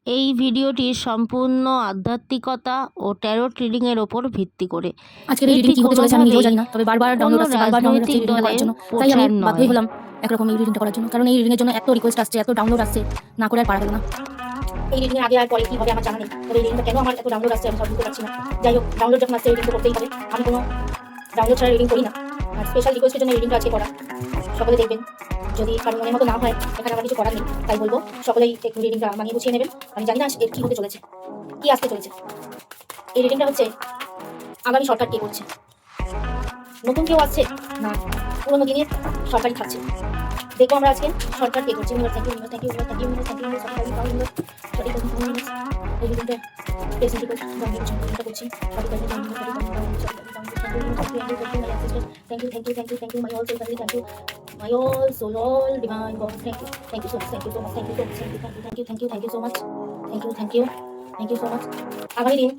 এই ভিডিওটি সম্পূর্ণ আধ্যাত্মিকতা ও ট্যারোট রিডিং এর উপর ভিত্তি করে। আজকের এই রিডিং কি হতে চলেছে আমি নিজেও জানি না, তবে বারবার ডাউনলোড আসছে এই রিডিংটা করার জন্য। তাই আমি বাধ্য হলাম একরকম এই রিডিংটা করার জন্য, কারণ এই রিডিং এর জন্য এত রিকোয়েস্ট আসছে, এত ডাউনলোড আসছে, না করে আর পারা গেল না। এই রিডিং এর আগে আর পরে কি হবে আমার জানা নেই, তবে এই রিডিংটা কেন আমার এত ডাউনলোড আসছে আমি সব বুঝতে পারছি না। যাই হোক, ডাউনলোড যখন আসছে রিডিং তো করতেই হবে, আমি কোনো ডাউনলোড ছাড়া রিডিং করি না। আর স্পেশাল রিকোয়েস্টের জন্য রিডিংটা আজকে করা। সকলে দেখবেন, যদি কারণ মনের মতো না হয় এখানে আমার কিছু করার নেই, তাই বলবো সকলেই একটু রিডিংটা মানিয়ে গুছিয়ে নেবেন। আমি জানি না এর কি হতে চলেছে, কি আসতে চলেছে। এই রিডিংটা হচ্ছে আগামী সরকার কে করছে, নতুন কেউ আসছে না পুরোনো দিনের সরকারই থাকছে। দেখবো আমরা আজকে সরকার কে করছে। আগামী দিন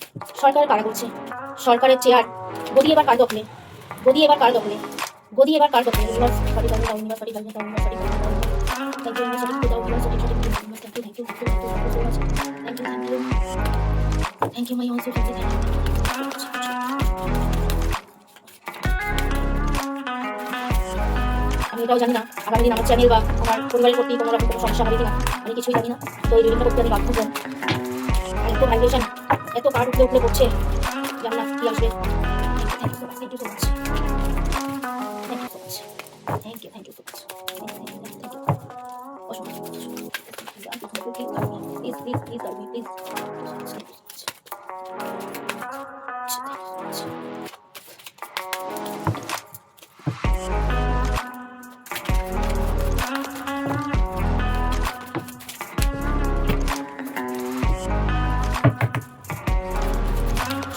সরকার কারা করছে, সরকারের চেয়ার গদি এবার কার দখলে, গদি এবার কার দখলে, গদি এবার কার দখলে। Thank you, my also thank you. আমি এটাও জানি না আগামী দিন আমার চ্যানেল বা আমার পরিবারের প্রতি কোনো রকম কোনো সমস্যা হবে কিনা, আমি কিছুই জানি না। তো এই রিডিংটা করতে আমি বাধ্য হলাম। এত ভাইব্রেশন, এত কার উঠলে উঠলে পড়ছে, জানি না কি আসবে। Thank you so much. Thank you so much. Please.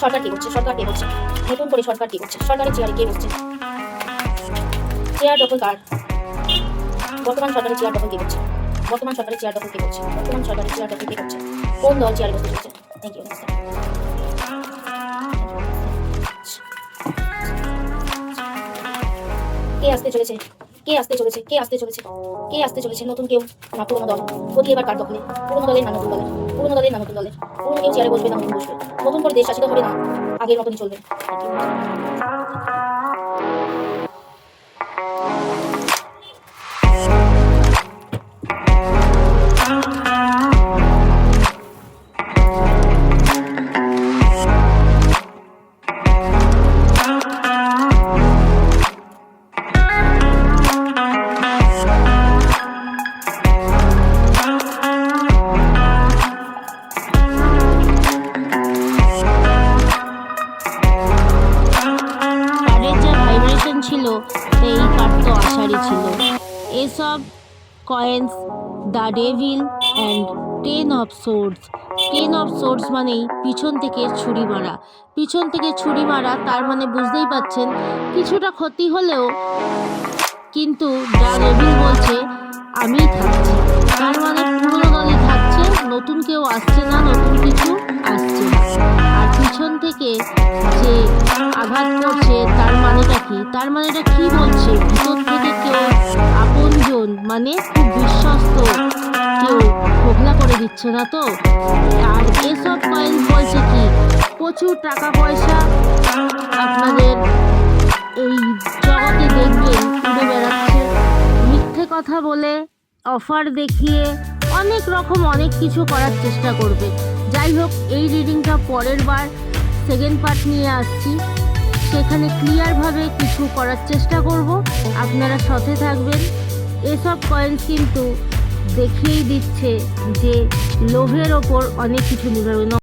সরকার কি করছে, সরকার কে করছে, নতুন করে সরকার কি করছে, সরকারের চেয়ারে কে বসছে, চেয়ার দখল কার, বর্তমান সরকারের চেয়ার দখল কে করছে, বর্তমান সরকারের চেয়ার দখল কে করছে, বর্তমান সরকারের চেয়ার দখল কে করছে, কোন দল চেয়ারে বসতে চলেছে। Thank you. কে আসতে চলেছে, কে আসতে চলেছে, কে আসতে চলেছে, কে আসতে চলেছে, নতুন কেউ না পুরোনো দল, গদি এবার কার দখলে, পুরোনো দলের না নতুন দলের, পুরোনো দলের না নতুন দলের, পুরোনো কেউ চেয়ারে বসবে না নতুন বসবে, নতুন করে দেশ শাসিত হবে না আগের মতনই চলবে। ছিল এই কার্ড তো আশারই ছিল। এসব coins the devil and 10 of swords. 10 of swords মানেই পিছন থেকে ছুরি মারা, পিছন থেকে ছুরি মারা, তার মানে বুঝতেই পাচ্ছেন কিছুটা ক্ষতি হলেও কিন্তু দ্য ডেভিল বলছে আমি থাকছি, তার মানে পুরোনো দলই থাকছে, নতুন কেউ আসছে না, নতুন কিছু আসছে না। আর পিছন থেকে যে আঘাত করছে তার মানেটা কি, তার মানেটা কি বলছে, ভিতর থেকে কেউ আপনজন মানে খুব বিশ্বস্ত কেউ ঘোগলা করে দিচ্ছে না তো। আর এসব কয়েন্স বলছে কি প্রচুর টাকা পয়সা আপনাদের এই জগতে দেখবেন উড়ে বেড়াচ্ছে, মিথ্যে কথা বলে অফার দেখিয়ে অনেক রকম অনেক কিছু করার চেষ্টা করবে। যাই হোক, এই রিডিংটা পরের বার সেকেন্ড পার্ট নিয়ে আসছি, সেখানে ক্লিয়ারভাবে কিছু করার চেষ্টা করব, আপনারা সাথে থাকবেন। এসব কয়েন্স কিন্তু দেখিয়েই দিচ্ছে যে লোভের ওপর অনেক কিছু নির্ভর।